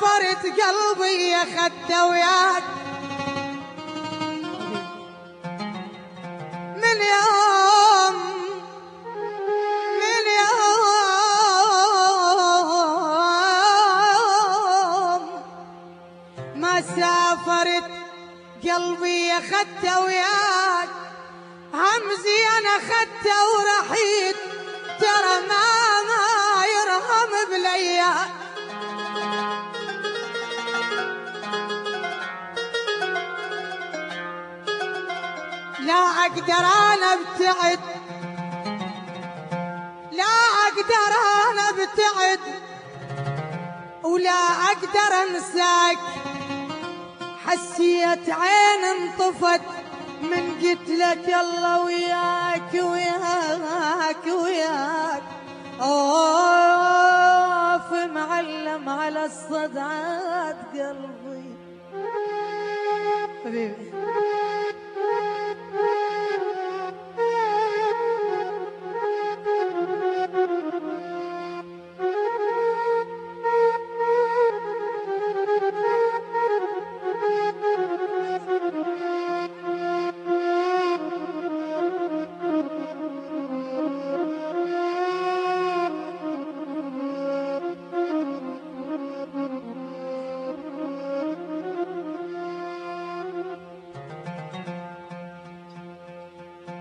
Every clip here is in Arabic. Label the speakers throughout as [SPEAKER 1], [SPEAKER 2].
[SPEAKER 1] سافرت قلبي اخدته وياك من يوم ما سافرت قلبي اخدته وياك همزي انا اخدته ورحيت ترى ما يرهم بلياك لا اقدر انا ابتعد لا اقدر انا ابتعد ولا اقدر انساك حسيت عين انطفت من قلت لك الله وياك وياك وياك اوف معلم على الصدعات قلبي حبيبي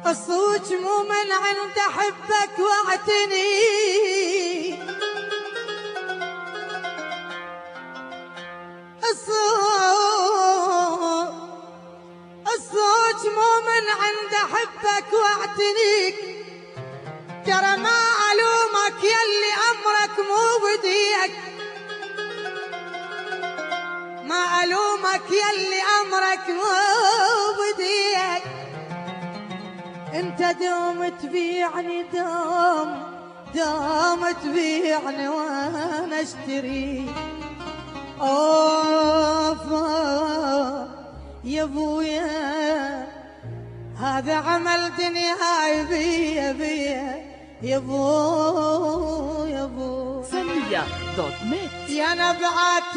[SPEAKER 1] الصوت مو من عند احبك واعتني الصوت مو من عند احبك واعتنيك ترى ما الومك يلي امرك مو بديك ما الومك يلي امرك مو بديك انت دوم تبيعني دوم تبيعني وانا اشتري اوف يا ابويا هذا عمل دنيا بيا يا ابو
[SPEAKER 2] سمية.net
[SPEAKER 1] يا نبعة